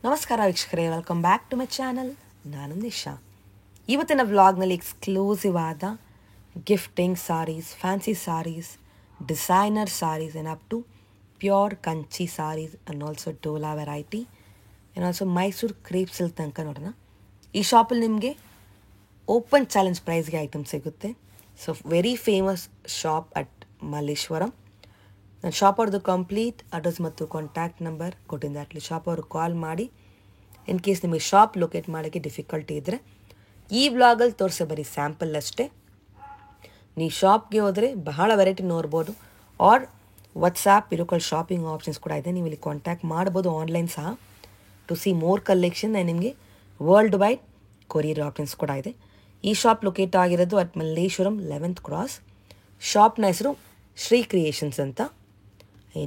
ನಮಸ್ಕಾರ ವೀಕ್ಷಕರೇ, welcome back to my channel. ನಾನು ನಿಶಾ. ಇವತ್ತಿನ ವ್ಲಾಗ್ನಲ್ಲಿ ಎಕ್ಸ್ಕ್ಲೂಸಿವ್ ಆದ gifting saris, fancy saris, designer saris and up to pure Kanchi saris and also Dola variety and also Mysuru crepe silk ತನಕ ನೋಡೋಣ. ಈ ಶಾಪಲ್ಲಿ ನಿಮಗೆ ಓಪನ್ ಚಾಲೆಂಜ್ ಪ್ರೈಸ್ಗೆ ಐಟಮ್ ಸಿಗುತ್ತೆ. So very famous shop at Malleshwaram. ನಾನು ಶಾಪ್ ಅವ್ರದ್ದು ಕಂಪ್ಲೀಟ್ ಅಡ್ರೆಸ್ ಮತ್ತು ಕಾಂಟ್ಯಾಕ್ಟ್ ನಂಬರ್ ಕೊಟ್ಟಿದ್ದೆ. ಅಟ್ಲಿ ಶಾಪ್ ಅವ್ರಿಗೆ ಕಾಲ್ ಮಾಡಿ, ಇನ್ ಕೇಸ್ ನಿಮಗೆ ಶಾಪ್ ಲೊಕೇಟ್ ಮಾಡೋಕ್ಕೆ ಡಿಫಿಕಲ್ಟಿ ಇದ್ದರೆ, ಈ ವ್ಲಾಗಲ್ಲಿ ತೋರಿಸೋ ಬರೀ ಸ್ಯಾಂಪಲ್ ಅಷ್ಟೇ. ನೀವು ಶಾಪ್ಗೆ ಹೋದರೆ ಬಹಳ ವೆರೈಟಿ ನೋಡ್ಬೋದು. ಆರ್ ವಾಟ್ಸಾಪ್ ಇರೋಕಲ್ ಶಾಪಿಂಗ್ ಆಪ್ಷನ್ಸ್ ಕೂಡ ಇದೆ, ನೀವು ಇಲ್ಲಿ ಕಾಂಟ್ಯಾಕ್ಟ್ ಮಾಡ್ಬೋದು ಆನ್ಲೈನ್ ಸಹ ಟು ಸಿ ಮೋರ್ ಕಲೆಕ್ಷನ್. ನಿಮಗೆ ವರ್ಲ್ಡ್ ವೈಡ್ ಕೊರಿಯರ್ ಆಪ್ಷನ್ಸ್ ಕೂಡ ಇದೆ. ಈ ಶಾಪ್ ಲೊಕೇಟ್ ಆಗಿರೋದು ಅಟ್ ಮಲ್ಲೇಶ್ವರಂ 11th ಕ್ರಾಸ್. ಶಾಪ್ನ ಹೆಸರು ಶ್ರೀ ಕ್ರಿಯೇಷನ್ಸ್ ಅಂತ.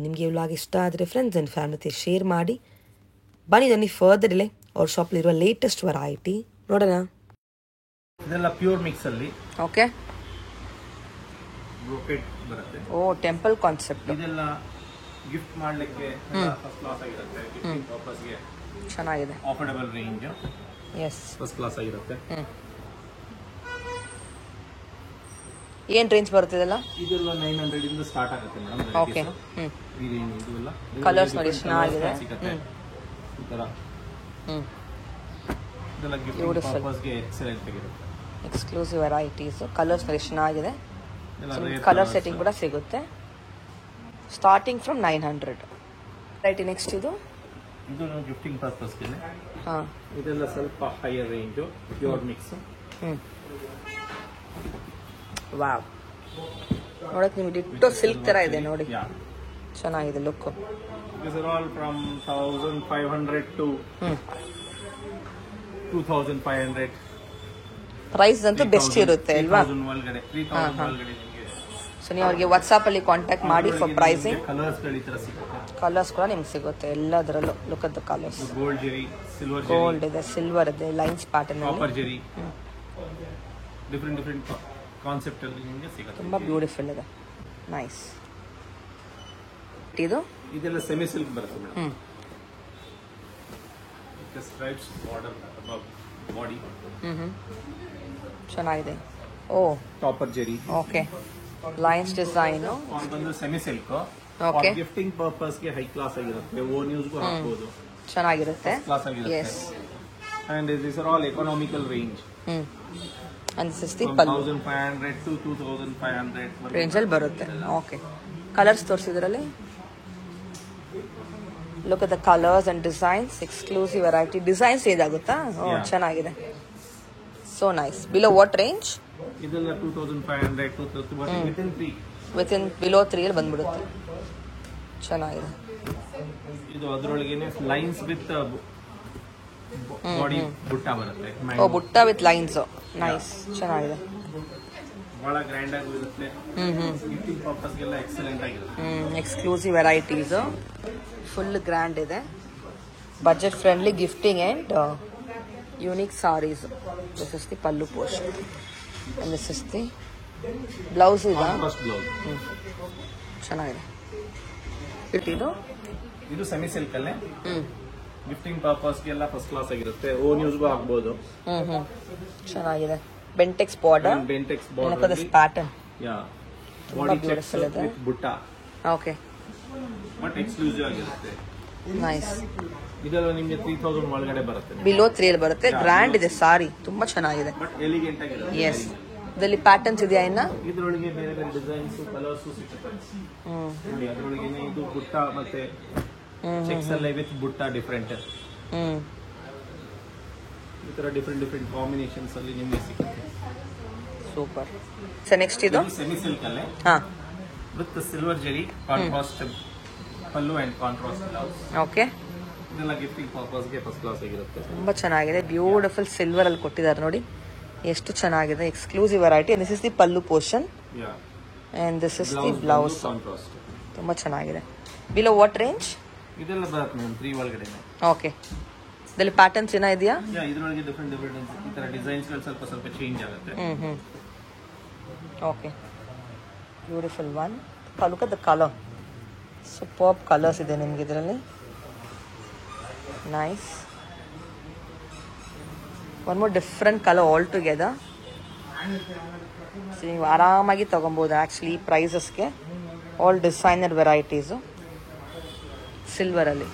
ನಿಮಗೆ ವ್ಲಾಗ್ ಇಷ್ಟ ಆದರೆ ಫ್ರೆಂಡ್ಸ್ ಆ್ಯಂಡ್ ಫ್ಯಾಮಿಲಿ ಶೇರ್ ಮಾಡಿ. ಬನ್ನಿ ಫರ್ದರ್ ಇಲ್ಲೇ ಅವ್ರ ಶಾಪಲ್ಲಿರುವ ಲೇಟೆಸ್ಟ್ ವೆರೈಟಿ ನೋಡೋಣ. ಇದೆಲ್ಲ ಪ್ಯೂರ್ ಮಿಕ್ಸ್ ಅಲ್ಲಿ ಓಕೆ, ಬ್ರೋಕೆಟ್ ಬರುತ್ತೆ. Oh temple concept. ಇದೆಲ್ಲ ಗಿಫ್ಟ್ ಮಾಡ್ಲಿಕ್ಕೆ ಫಸ್ಟ್ ಕ್ಲಾಸ್ ಆಗಿರುತ್ತೆ. ಗಿಫ್ಟಿಂಗ್ ಪರ್ಪಸ್ಗೆ ಚೆನ್ನಾಗಿದೆ. Affordable range, yes, first class ಆಗಿರುತ್ತೆ. ಏನು ರೇಂಜ್ ಬರುತ್ತೆ ಇದೆಲ್ಲ? ಇದೆಲ್ಲ 900 ಇಂದ ಸ್ಟಾರ್ಟ್ ಆಗುತ್ತೆ ಮೇಡಮ್. ಓಕೆ, ಈ ರೇಂಜ್ ಇದೆಲ್ಲ ಕಲರ್ಸ್ ನೋಡಿ ಚೆನ್ನಾಗಿದೆ. ಈ ತರ ಇದೆಲ್ಲ ಗಿಫ್ಟಿಂಗ್ ಪರ್ಪಸ್ಗೆ ಎಕ್ಸಲೆಂಟ್ ಆಗಿರುತ್ತೆ. ಎಕ್ಸ್ಕ್ಲೂಸಿವ್ ವೆರೈಟೀಸ್, ಕಲರ್ಸ್ ನೋಡಿ ಚೆನ್ನಾಗಿದೆ. ಕಲರ್ ಸೆಟ್ಟಿಂಗ್ ಕೂಡ ಸಿಗುತ್ತೆ. Starting from 900 right. ನೆಕ್ಸ್ಟ್ ಇದು ಗಿಫ್ಟಿಂಗ್ ಪರ್ಪಸ್ಗೆ. ಹಾಂ, ಇದೆಲ್ಲ ಸ್ವಲ್ಪ higher range, pure mix. Wow, ನೋಡಕ್ಕೆ ನಿಮಗೆ ಡಿಟ್ಟೋ ಸಿಲ್ಕ್ ತರ ಇದೆ ನೋಡಿ. ಚೆನ್ನಾಗಿದೆ look. These are all from 1500 to 2500. Price ಅಂತೂ ಬೆಸ್ಟ್ ಇರುತ್ತೆ ಅಲ್ವಾ? 3000 ಒಳಗಡೆ, 3000 ಒಳಗಡೆ ನಿಮಗೆ. ಸೊ ನೀವು ಅವ್ರಿಗೆ ವಾಟ್ಸಾಪ್ ಅಲ್ಲಿ ಕಾಂಟ್ಯಾಕ್ಟ್ ಮಾಡಿ ಫಾರ್ ಪ್ರೈಸಿಂಗ್. ಕಲರ್ಸ್ ಗಳು ಈ ತರ ಸಿಗುತ್ತೆ. ಕಲರ್ಸ್ ಕೂಡ ನಿಮ್ಗೆ ಸಿಗುತ್ತೆ ಎಲ್ಲದರಲ್ಲೂ. Look at the colours. Gold zari, silver gold ಇದೆ, ಸಿಲ್ವರ್ ಇದೆ, ಲೈನ್ಸ್ ಪ್ಯಾಟರ್ನ್ ಅಲ್ಲಿ, ಕಾಪರ್ ಜೆರಿ, ಡಿಫರೆಂಟ್ ಕಾನ್ಸೆಪ್ಟ್ ಅಲ್ಲಿ ನಿಮಗೆ ಸಿಗುತ್ತೆ. ತುಂಬಾ ಬ್ಯೂಟಿಫುಲ್ ಇದೆ, ನೈಸ್. ಇದು ಇದೆಲ್ಲ ಸೆಮಿ ಸಿಲ್ಕ್ ಬರುತ್ತೆ madam. Stripes border above body. ಚೆನ್ನಾಗಿದೆ. Oh copper zari. Okay, lines design ಬಂದು semi silk. Okay, gifting purpose ಗೆ ಹೈ ಕ್ಲಾಸ್ ಆಗಿರುತ್ತೆ. ಓ ನ್ಯೂಸ್ಗೂ ಹಾಕಬಹುದು, ಚೆನ್ನಾಗಿರುತ್ತೆ. ಕ್ಲಾಸ್ ಆಗಿರುತ್ತೆ. Yes, and these are all economical range. and this is the From pallu 1500 to 2500 range ಅಲ್ಲಿ ಬರುತ್ತೆ. ಓಕೆ, ಕಲರ್ಸ್ ತೋರಿಸಿದ್ರಲ್ಲಿ look at the colours and designs. Exclusive variety. Designs ಏನಾಗುತ್ತಾ? ಚೆನ್ನಾಗಿದೆ, so nice. Below what range? ಇದೆಲ್ಲ 2500 to within 3. Within below 3 ಅಲ್ಲಿ ಬಂದ್ಬಿಡುತ್ತೆ. ಚೆನ್ನಾಗಿದೆ. ಇದು ಅದರೊಳಗೇನೆ ಲೈನ್ಸ್ ವಿತ್ ಬಾಡಿ ಬುಟ್ಟ ಬರುತ್ತೆ. ಓ, ಬುಟ್ಟ ವಿತ್ ಲೈನ್ಸ್. ನೈಸ್, ಚೆನ್ನಾಗಿದೆ. ಬಹಳ ಗ್ರ್ಯಾಂಡ್ ಆಗಿ ಇರುತ್ತೆ. ಗಿಫ್ಟಿಂಗ್ ಪರ್ಪಸ್ ಗೆಲ್ಲ ಎಕ್ಸಲೆಂಟ್ ಆಗಿರುತ್ತೆ. ಎಕ್ಸ್ಕ್ಲೂಸಿವ್ ವೆರೈಟೀಸ್, ಫುಲ್ ಗ್ರ್ಯಾಂಡ್ ಇದೆ. Budget friendly gifting and unique saris. This is the pallu portion and this is the blouse. ಇದೆ ಫಸ್ಟ್ ಬ್ಲೌಸ್. ಚೆನ್ನಾಗಿದೆ. ಇದು ಸೆಮಿ ಸಿಲ್ಕ್ ಅಲ್ಲೇ ಗಿಫ್ಟಿಂಗ್ ಪರ್ಪಸ್ ಗೆಲ್ಲ ಫಸ್ಟ್ ಕ್ಲಾಸ್ ಆಗಿರುತ್ತೆ. ಓ ನ್ಯೂಸ್ಗೂ ಹಾಕಬಹುದು. ಚೆನ್ನಾಗಿದೆ. Bentex border, Bentex border pattern. Yeah, body checks with butta. Okay, but exclusive ಆಗಿರುತ್ತೆ. ನೈಸ್. ಇದೆಲ್ಲ ನಿಮಗೆ 3000 ಒಳಗಡೆ ಬರುತ್ತೆ. ಬಿಲೋ 3 ಅಲ್ಲಿ ಬರುತ್ತೆ. ಗ್ರ್ಯಾಂಡ್ ಇದೆ ಸಾರಿ, ತುಂಬಾ ಚೆನ್ನಾಗಿದೆ. ಬಟ್ ಎಲಿಗೆಂಟ್ ಆಗಿರುತ್ತೆ. ಎಸ್, ಇದರಲ್ಲಿ ಪ್ಯಾಟರ್ನ್ಸ್ ಇದೆಯಾ ಇನ್ನ? ಇದರೊಳಗೆ ಬೇರೆ ಬೇರೆ ಡಿಸೈನ್ಸ್, ಕಲರ್ಸ್ ಸಿಗುತ್ತೆ. ನೋಡಿ, ಅದರೊಳಗೆ ಇದು ಬುಟ್ಟ ಮತ್ತೆ ಚೆಕ್ಸ್ ಅಲ್ಲೇ ವಿತ್ ಬುಟ್ಟ ಡಿಫರೆಂಟ್. ಈ ತರ ಡಿಫರೆಂಟ್ ಕಾಂಬಿನೇಷನ್ಸ್ ಅಲ್ಲಿ ನಿಮಗೆ ಸಿಗುತ್ತೆ. ಸೂಪರ್. ಸೊ ನೆಕ್ಸ್ಟ್ ಇದು ಸೆಮಿ ಸಿಲ್ಕ್ ಅಲ್ಲೇ ಹಾ, with silver Jerry, contrast pallu and contrast blouse. Okay, ಇದೆಲ್ಲ ಗಿಫ್ಟಿಂಗ್ ಪರ್ಪಸ್ ಗೆ ಫಸ್ಟ್ ಕ್ಲಾಸ್ ಆಗಿರುತ್ತೆ. ತುಂಬಾ ಚೆನ್ನಾಗಿದೆ. ಬ್ಯೂಟಿಫುಲ್ ಸಿಲ್ವರ್ ಅಲ್ಲಿ ಕೊಟ್ಟಿದ್ದಾರೆ ನೋಡಿ, ಎಷ್ಟು ಚೆನ್ನಾಗಿದೆ. Exclusive variety. This is the pallu portion and this is the blouse. ತುಂಬಾ ಚೆನ್ನಾಗಿದೆ. Below what range? ಇದೆಲ್ಲ ಬರುತ್ತೆ ಮೇಡಮ್ 3 ಒಳಗಡೆ. ಓಕೆ, ಇದರಲ್ಲಿ ಪ್ಯಾಟರ್ನ್ಸ್ ಏನೋ ಇದೆಯಾ? ಇದರೊಳಗೆ ಡಿಫರೆಂಟ್ ಈ ತರ ಡಿಸೈನ್ಸ್ ಗಳು ಸ್ವಲ್ಪ ಚೇಂಜ್ ಆಗುತ್ತೆ. Okay, beautiful one. Look at the colour. Superb colours ಇದೆ ನಿಮ್ಗೆ ಇದರಲ್ಲಿ. Nice. One more different colour all together. So ನೀವು ಆರಾಮಾಗಿ ತೊಗೊಬೋದು ಆ್ಯಕ್ಚುಲಿ ಪ್ರೈಸಸ್ಗೆ. ಆಲ್ ಡಿಸೈನರ್ ವೆರೈಟೀಸು ಸಿಲ್ವರಲ್ಲಿ.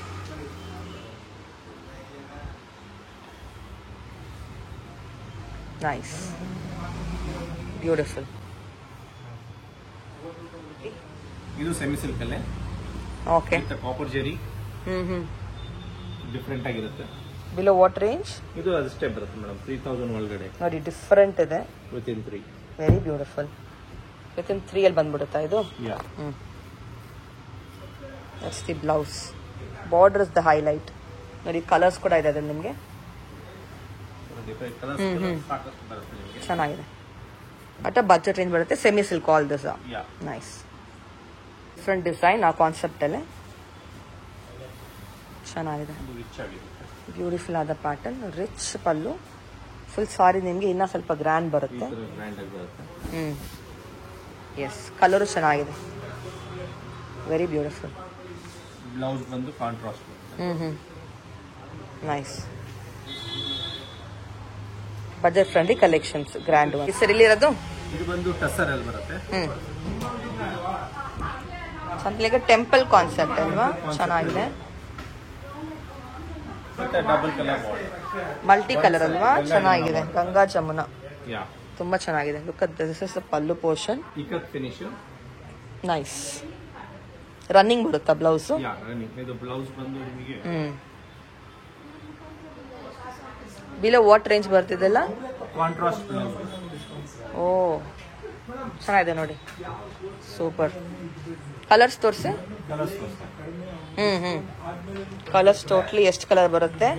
Nice, beautiful. ಇದು ಸೆಮಿ ಸಿಲ್ಕ್ ಅಲ್ಲೇ. ಓಕೆ. ಕಾಪರ್ ಜೆರಿ ಹ್ಞೂ ಡಿಫ್ರೆಂಟ್ ಆಗಿರುತ್ತೆ. Below what range? ಇದು ಅಷ್ಟೇ ಬರುತ್ತೆ ಮೇಡಮ್, 3000 ಒಳಗಡೆ. ನೋಡಿ ಡಿಫ್ರೆಂಟ್ ಇದೆ. ವಿತಿನ್ 3. Very beautiful. ವಿತಿನ್ 3 ಬಂದ್ಬಿಡುತ್ತಾ ಇದು? Yeah. That's the blouse. Border is the highlight. ನೋಡಿ ಕಲರ್ಸ್ ಕೂಡ ಇದೆ ಅದ್ರಲ್ಲಿ ನಿಮಗೆ. ಚೆನ್ನಾಗಿದೆ. ಬಟ್ ಬಜೆಟ್ ರೇಂಜ್ ಬರುತ್ತೆ. Semi silk all this. Nice. Different design ಆ ಕಾನ್ಸೆಪ್ಟ್ ಅಲ್ಲೇ ಚೆನ್ನಾಗಿದೆ. ಬ್ಯೂಟಿಫುಲ್ ಆದ pattern, rich pallu, full sari ನಿಮಗೆ ಇನ್ನೂ ಸ್ವಲ್ಪ ಗ್ರ್ಯಾಂಡ್ ಬರುತ್ತೆ. ಎಸ್, ಕಲರು ಚೆನ್ನಾಗಿದೆ. Very beautiful. ಬ್ಲೌಸ್ ಬಂದು contrast. Nice. Budget friendly collections, grand one. ಇಲ್ಲಿರೋದು ಇದು ಬಂದು ಟಸರ್ ಅಲ್ಲಿ ಬರುತ್ತೆ. ಸಂಥಿಂಗ್ ಲೈಕ್ ಟೆಂಪಲ್ ಕಾನ್ಸೆಪ್ಟ್ ಅಲ್ವಾ? ಚೆನ್ನಾಗಿದೆ. ಡಬಲ್ ಕಲರ್ ಮಲ್ಟಿ ಕಲರ್ ಅಲ್ವಾ? ಚೆನ್ನಾಗಿದೆ. ಗಂಗಾ ಜಮುನಾ ತುಂಬಾ ಚೆನ್ನಾಗಿದೆ. Look at this is the pallu portion. Ikat finish. Nice. Running ಬರುತ್ತಾ ಬ್ಲೌಸ್? ಇದು ಬ್ಲೌಸ್ ಬಂದು ನಿಮಗೆ ಬಿಲೋ ವಾಟ್ ರೇಂಜ್ ಬರ್ತಿದೆಲ್ಲ? Contrast blouse. ಓ ಚೆನ್ನಾಗಿದೆ ನೋಡಿ. ಸೂಪರ್. ಕಲರ್ಸ್ ತೋರಿಸಿ. ಕಲರ್ಸ್ ಟೋಟ್ಲಿ ಎಷ್ಟು ಕಲರ್ ಬರುತ್ತೆ?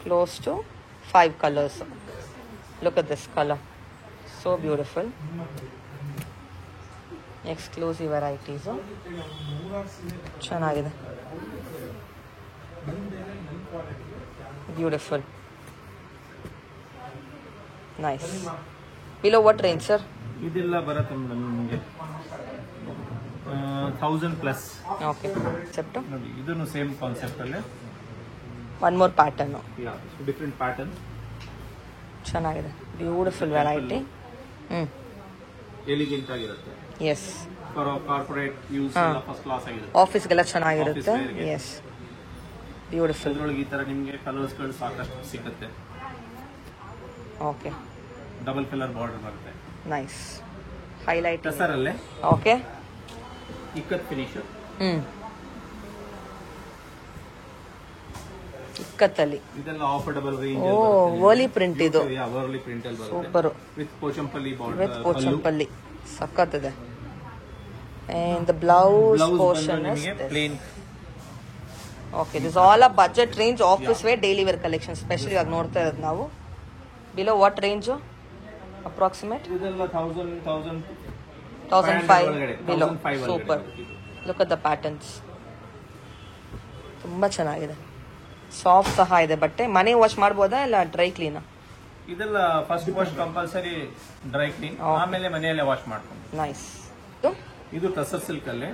Close to 5 colours. Look at this colour, so beautiful. Exclusive varieties ಚೆನ್ನಾಗಿದೆ. Beautiful. Nice. Below what range sir? ಇದೆಲ್ಲ ಬರುತ್ತೆ ನಿಮಗೆ 1000+. ಓಕೆ. ಕಾನ್ಸೆಪ್ಟ್ ನೋಡಿ, ಇದನ್ನು ಸೇಮ್ ಕಾನ್ಸೆಪ್ಟ್ ಅಲ್ಲೇ one more pattern. Different pattern. ಚೆನ್ನಾಗಿದೆ. Beautiful variety. ಎಲಿಗೆಂಟ್ ಆಗಿರುತ್ತೆ. Yes. For corporate use first class ಆಗಿದೆ. ಆಫೀಸ್ಗೆಲ್ಲ ಚೆನ್ನಾಗಿರುತ್ತೆ. Yes, beautiful. ಅದರೊಳಗೆ ಈ ತರ ನಿಮಗೆ ಕಲರ್ಸ್ಗಳು ಸಾಕಷ್ಟು ಸಿಗುತ್ತೆ. ಓಕೆ. ಡಬಲ್ ಕಲರ್ ಬಾರ್ಡರ್ ಬರುತ್ತೆ. ನೈಸ್. ಹೈಲೈಟ್ ಟಸರ್ ಅಲ್ಲೇ. ಓಕೆ. ಇಕ್ಕತ್ ಫಿನಿಶ್. ಇಕ್ಕತ್ತಲ್ಲಿ ಇದೆಲ್ಲ affordable range. Oh, Warli print ಇದು. ವರ್ಲಿ ಪ್ರಿಂಟ್ ಅಲ್ಲಿ ಬರುತ್ತೆ. Super. With Pochampally border. With Pochampally ಸಕ್ಕತ್ತಿದೆ. And the blouse portion is plain. Okay, this is all a budget range, office wear, daily wear collection. Especially ಇವಾಗ ನೋಡ್ತಾ ಇರೋದು ನಾವು. Below what range? Approximate? ಇದೆಲ್ಲ 1000 1005 below. Super. Look at the patterns. ತುಂಬಾ ಚೆನ್ನಾಗಿದೆ. Soft ಸಹ ಇದೆ ಬಟ್ಟೆ. ಮನೆ ವಾಶ್ ಮಾಡ್ಬೋದಾ ಇಲ್ಲ ಡ್ರೈ ಕ್ಲೀನಾ? ಇದೆಲ್ಲ first wash compulsory, dry clean, ಆಮೇಲೆ ಮನೆಯಲ್ಲೇ ವಾಶ್ ಮಾಡ್ಕೊಂಡು. ನೈಸ್. ಇದು ಟಸರ್ ಸಿಲ್ಕ್ ಅಲ್ಲಿ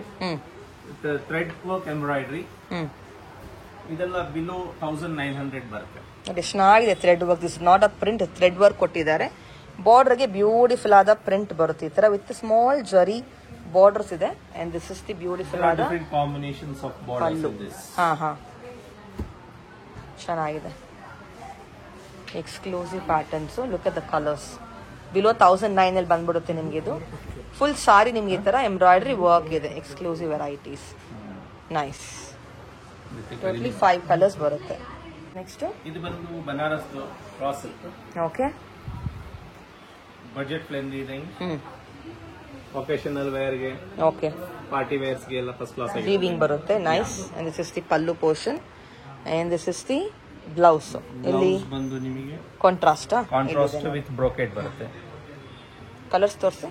ಥ್ರೆಡ್ ವರ್ಕ್ ಎಂಬ್ರಾಯ್ಡ್ರಿ. ಇದೆಲ್ಲ ಬಿಲೋ 1900 ಬರುತ್ತೆ. ಎಷ್ಟು ಚೆನ್ನಾಗಿದೆ thread work. This not a print, thread work ಕೊಟ್ಟಿದ್ದಾರೆ. ಬಾರ್ಡರ್ಗೆ ಬ್ಯೂಟಿಫುಲ್ ಆದ ಪ್ರಿಂಟ್ ಬರುತ್ತೆ ಈ ತರ ವಿತ್ ಸ್ಮಾಲ್ ಜರಿ ಬಾರ್ಡರ್ಸ್ ಇದೆ. And this is the beautiful ಆದ combinations of borders in this. ಹಾ ಚೆನ್ನಾಗಿದೆ. Exclusive patterns. Look at the colours. Below 1009 ಅಲ್ಲಿ ಬಂದ್ಬಿಡುತ್ತೆ ನಿಮ್ಗೆ. ಇದು ಫುಲ್ ಸಾರಿ ನಿಮ್ಗೆ ಈ ತರ ಎಂಬ್ರಾಯ್ಡ್ರಿ ವರ್ಕ್ ಇದೆ. Exclusive varieties. Nice. Totally 5 colours ಬರುತ್ತೆ. ನೆಕ್ಸ್ಟ್ ಇದು ಬಂದು Banaras cross silk. Okay. Budget friendly range. Occasional wear ಗೆ, ಓಕೆ, ಪಾರ್ಟಿ ವೇರ್ಸ್ ಗೆ ಎಲ್ಲ ಫಸ್ಟ್ ಕ್ಲಾಸ್ ಆಗಿದೆ. ವೀವಿಂಗ್ ಬರುತ್ತೆ. Nice. And this is the pallu portion and this is the blouse. ಇಲ್ಲಿ ಬಂದು ನಿಮಗೆ ಕಾಂಟ್ರಾಸ್ಟ್ ವಿತ್ ಬ್ರೋಕೆಟ್ ಬರುತ್ತೆ. ಕಲರ್ಸ್ ತೋರಿಸಿ.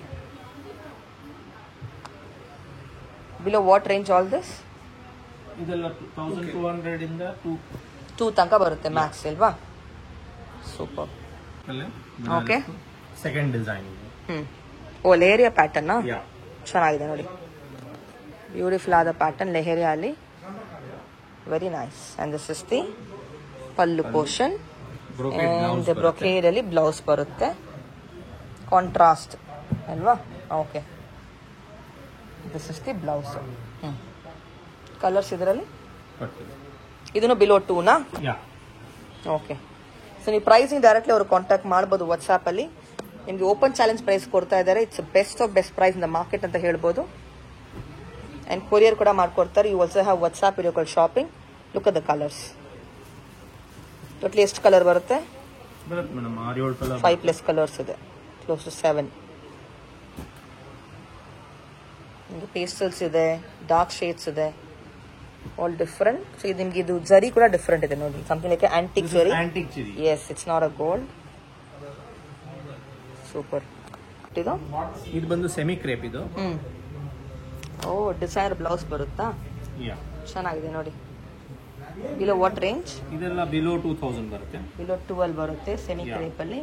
Below what range all this? ಇದೆಲ್ಲ 1200 ಇಂದ 2 ತನಕ ಬರುತ್ತೆ ಮ್ಯಾಕ್ಸ್ ಅಲ್ವಾ? Super. Okay. Second design. Oh, leheriya pattern. ಚೆನ್ನಾಗಿದೆ ನೋಡಿ. ಬ್ಯೂಟಿಫುಲ್ ಆದ ಪ್ಯಾಟರ್ನ್ ಲೆಹರಿಯಾ ಅಲ್ಲಿ. Very nice. And this is the pallu portion. Brocade brocade ಅಲ್ಲಿ ಬ್ಲೌಸ್ ಬರುತ್ತೆ, ಕಾಂಟ್ರಾಸ್ಟ್ ಅಲ್ವಾ? Okay, this is the blouse. Colours ಇದರಲ್ಲಿ ಇದನ್ನು ಬಿಲೋ 2ನಾ? ಓಕೆ. ಸೊ ನೀವು ಪ್ರೈಸಿಂಗ್ ಡೈರೆಕ್ಟ್ಲಿ ಅವರು ಕಾಂಟ್ಯಾಕ್ಟ್ ಮಾಡ್ಬೋದು ವಾಟ್ಸಾಪಲ್ಲಿ. ನಿಮಗೆ ಓಪನ್ ಚಾಲೆಂಜ್ ಪ್ರೈಸ್ ಕೊಡ್ತಾ ಇದ್ದಾರೆ. It's best of best price in the market ಅಂತ ಹೇಳ್ಬೋದು. ಆ್ಯಂಡ್ ಕೊರಿಯರ್ ಕೂಡ ಮಾಡ್ಕೊಡ್ತಾರೆ. You also have WhatsApp video call shopping. Look at the colours. Totally ಎಷ್ಟು ಕಲರ್ ಬರುತ್ತೆ? 5+ ಕಲರ್ಸ್ ಇದೆ, ಕ್ಲೋಸ್ ಟು 7. ನಿಮಗೆ ಪೇಸ್ಟಲ್ಸ್ ಇದೆ, ಡಾರ್ಕ್ ಶೇಡ್ಸ್ ಇದೆ, ಆಲ್ ಡಿಫರೆಂಟ್. ಸೊ ಇದು ನಿಮಗೆ ಇದು ಜರಿ ಕೂಡ ಡಿಫರೆಂಟ್ ಇದೆ ನೋಡಿ, something like antique zari. Yes, it's not a gold. Super. ಇದು ಬಂದು ಸೆಮಿ ಕ್ರೇಪ್. ಇದು ಓ, ಡಿಸೈನರ್ ಬ್ಲೌಸ್ ಬರುತ್ತಾ? ಚೆನ್ನಾಗಿದೆ ನೋಡಿ. Below what range? ಇದೆಲ್ಲ ಬಿಲೋ 2000 ಬರುತ್ತೆ. ಬಿಲೋ 12 ಬರುತ್ತೆ ಸೆಮಿ ಕ್ರೇಪ್ ಅಲ್ಲಿ.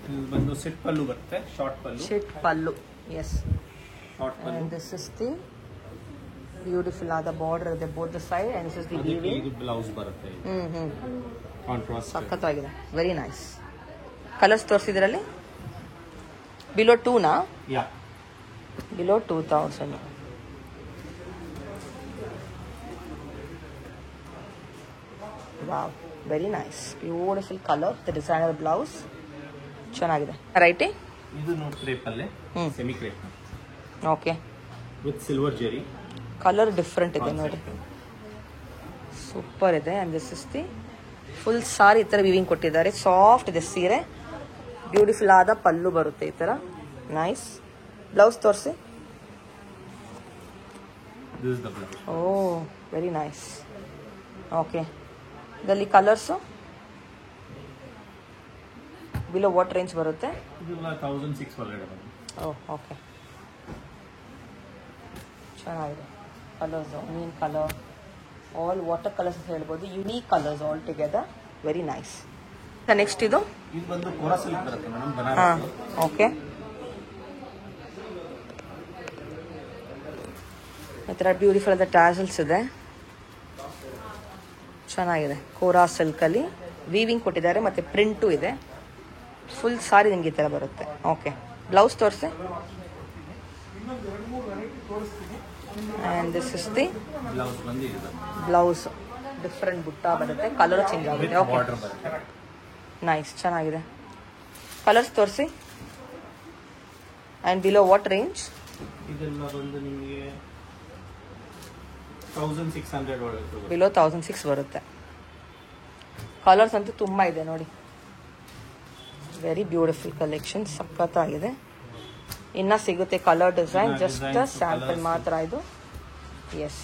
ಇದು ಬಂದು ಸೆಟ್ ಪಲ್ಲು ಬರುತ್ತೆ, short pallu. Set pallu, yes. Short pallu. And this is the beautiful ಆದ ಬಾರ್ಡರ್ ಇದೆ both the side. and this is the weaving. ಇದು ಬ್ಲೌಸ್ ಬರುತ್ತೆ. ಕಾಂಟ್ರಾಸ್ಟ್ ಸಖತ್ತಾಗಿದೆ, ವೆರಿ ನೈಸ್. ಕಲರ್ಸ್ ತೋರಿಸಿದ್ರಲ್ಲಿ ಬಿಲೋ 2ನಾ? Below 2000. Wow, very nice. Beautiful colour, the designer blouse ಚೆನ್ನಾಗಿದೆ. Righty? ಇದು crepe ಅಲ್ಲೇ, semi crepe. Okay, with silver zari. Colour different ಇದೆ ನೋಡಿ, ಸೂಪರ್ ಇದೆ. And this is the full ಸಾರಿ. ಈ ಥರ ವಿವಿಂಗ್ ಕೊಟ್ಟಿದ್ದಾರೆ, ಸಾಫ್ಟ್ ಇದೆ ಸೀರೆ. ಬ್ಯೂಟಿಫುಲ್ ಆದ ಪಲ್ಲು ಬರುತ್ತೆ ಈ ಥರ. ನೈಸ್. ಬ್ಲೌಸ್ ತೋರಿಸಿ. ಓ, ವೆರಿ ನೈಸ್. ಓಕೆ, ಇದರಲ್ಲಿ ಕಲರ್ಸು ಬಿಲೋ ವಾಟ್ ರೇಂಜ್ ಬರುತ್ತೆ? 1600 ಒಳಗಡೆ ಬರುತ್ತೆ. ಓ, ಓಕೆ, ಚೆನ್ನಾಗಿದೆ. ಕಲರ್ಸ್, ಮೀನ್ ಕಲರ್, ಆಲ್ ವಾಟರ್ ಕಲರ್ಸ್ ಅಂತ ಹೇಳ್ಬೋದು. Unique colours all together, very nice. Next ಇದು ಬಂದು ಕೋರಾ ಸಿಲ್ಕ್ ಬರುತ್ತೆ ಮೇಡಮ್, ಹಾಂ. ಬನಾರಸ್. ಓಕೆ, ಈ ಥರ ಬ್ಯೂಟಿಫುಲ್ ಆದ ಟ್ಯಾಸಲ್ಸ್ ಇದೆ, ಚೆನ್ನಾಗಿದೆ. ಕೋರಾ ಸಿಲ್ಕಲ್ಲಿ ವೀವಿಂಗ್ ಕೊಟ್ಟಿದ್ದಾರೆ ಮತ್ತು ಪ್ರಿಂಟು ಇದೆ. ಫುಲ್ ಸಾರಿ ನಿಮಗೆ ಈ ಥರ ಬರುತ್ತೆ. ಓಕೆ, ಬ್ಲೌಸ್ ತೋರಿಸಿ. And this is the blouse ಬಂದು ಇದು ಬ್ಲೌಸ್. ಡಿಫ್ರೆಂಟ್ ಬುಟ್ಟ ಬರುತ್ತೆ, ಕಲರ್ ಚೇಂಜ್ ಆಗುತ್ತೆ. ಓಕೆ, ಬಾರ್ಡರ್ ಬರುತ್ತೆ. ನೈಸ್, ಚೆನ್ನಾಗಿದೆ. ಕಲರ್ಸ್ ತೋರಿಸಿ. And below what range? ಇದೆಲ್ಲ ಬಂದು ನಿಮಗೆ 1600 ಒಳಗೆ. ಬಿಲೋ 1600 ಬರುತ್ತೆ. ಕಲರ್ಸ್ ಅಂತೂ ತುಂಬ ಇದೆ ನೋಡಿ, ವೆರಿ ಬ್ಯೂಟಿಫುಲ್ ಕಲೆಕ್ಷನ್, ಸಖತ್ತಾಗಿದೆ. ಇನ್ನ ಸಿಗುತ್ತೆ ಕಲರ್ ಡಿಸೈನ್, ಜಸ್ಟ್ ಸ್ಯಾಂಪಲ್ ಮಾತ್ರ ಇದು. S,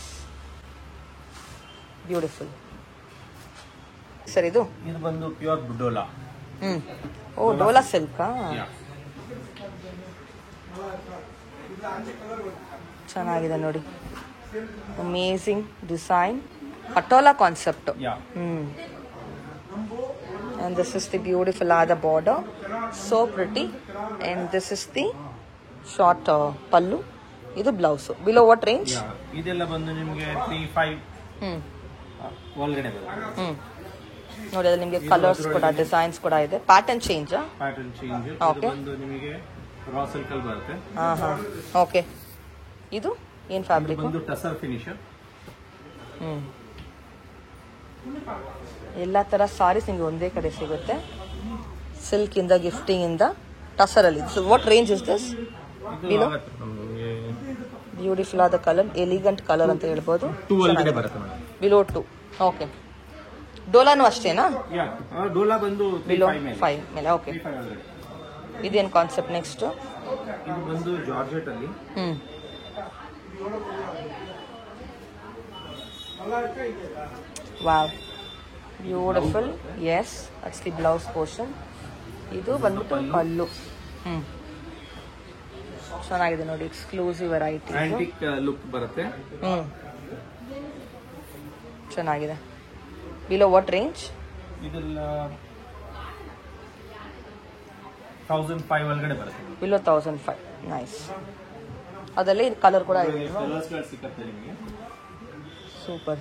beautiful. ಸರ್ ಇದು ಬಂದು ಪ್ಯೂರ್ ಡೋಲಾ. ಓ, ಡೋಲಾ ಸಿಲ್ಕಾ? ಚೆನ್ನಾಗಿದೆ ನೋಡಿ, amazing design, patola concept. And this is the beautiful other border, so pretty. And this is the short pallu. ಇದು ಬ್ಲೌಸ್. Below what range? ಇದೆಲ್ಲ ಬಂದು ನಿಮಗೆ 35 ಒಳಗಡೆ ಬರುತ್ತೆ. ನೋಡಿ, ಅದು ನಿಮಗೆ ಕಲರ್ಸ್ ಕೂಡ ಡಿಸೈನ್ಸ್ ಕೂಡ ಇದೆ. Pattern change. Pattern change. Okay, ಬಂದು ನಿಮಗೆ ರಾ ಸಿಲ್ಕ್ ಅಲ್ಲಿ ಬರುತ್ತೆ. ಹಾಂ. ಓಕೆ, ಇದು ಏನು ಫ್ಯಾಬ್ರಿಕ್? ಬಂದು ಟಸರ್ ಫಿನಿಶ್. ಎಲ್ಲ ಥರ ಸಾರೀಸ್ ನಿಮಗೆ ಒಂದೇ ಕಡೆ ಸಿಗುತ್ತೆ, ಸಿಲ್ಕ್ ಇಂದ, ಗಿಫ್ಟಿಂಗ್ ಇಂದ, ಟಸರ್ ಅಲ್ಲಿ. So what range is this? Below beautiful ಆದ ಕಲರ್, ಎಲಿಗೆಂಟ್ ಕಲರ್ ಅಂತ ಹೇಳ್ಬೋದು. 2 ಒಳಗಡೆ ಬರುತ್ತೆ ಮೇಡಮ್. ಬಿಲೋ 2. ಓಕೆ, ಡೋಲಾನು ಅಷ್ಟೇನಾ? ಡೋಲಾ ಬಂದು ಬಿಲೋ 5 ಮೇಲೆ. ಓಕೆ, ಇದೇನು ಕಾನ್ಸೆಪ್ಟ್ ನೆಕ್ಸ್ಟ್? ಇದು ಬಂದು ಜಾರ್ಜೆಟ್ ಅಲ್ಲಿ. Wow, beautiful. Yes, it's the blouse portion. ಇದು ಬಂದ್ಬಿಟ್ಟು ಪಲ್ಲು. ಚೆನ್ನಾಗಿದೆ ನೋಡಿ, ಎಕ್ಸ್ಕ್ಲೂಸಿವ್ ವೆರೈಟಿ. ಆಂಟಿಕ್ ಲುಕ್ ಬರುತ್ತೆ. ಚೆನ್ನಾಗಿದೆ. Below what range? ಇದೆಲ್ಲ 1005 ಒಳಗಡೆ ಬರುತ್ತೆ. ಬಿಲೋ 1005. ನೈಸ್. ಅದರಲ್ಲಿ ಇದು ಕಲರ್ ಕೂಡ ಇದೆ. ಕಲರ್ಸ್ ಸಿಗುತ್ತೆ ನಿಮಗೆ. ಸೂಪರ್.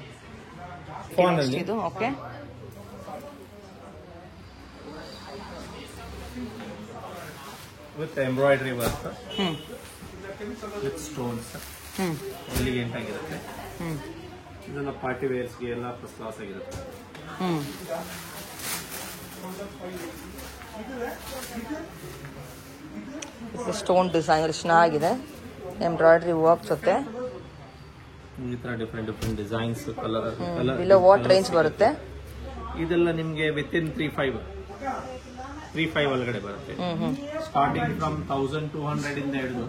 ಫಾನ್ ಅಲ್ಲಿ ಇದು okay. With embroidery work with stones elegant ಆಗಿರುತ್ತೆ. ಇದೆಲ್ಲ ಪಾರ್ಟಿ ವೇರ್ಸ್ಗೆ ಎಲ್ಲ ಫಸ್ಟ್ ಕ್ಲಾಸ್ ಆಗಿರುತ್ತೆ. ಸ್ಟೋನ್ ಡಿಸೈನ್ ಚೆನ್ನಾಗಿದೆ, ಎಂಬ್ರಾಯ್ಡರಿ ವರ್ಕ್ ಜೊತೆ. ಈ ತರ different designs colour. Below what range ಬರುತ್ತೆ? ಇದೆಲ್ಲ ನಿಮಗೆ ವಿತ್ ಇನ್ 3,500 ಒಳಗಡೆ ಬರುತ್ತೆ. ಸ್ಟಾರ್ಟಿಂಗ್ ಫ್ರಮ್ 1,200 ಇಂದ ಹಿಡಿದು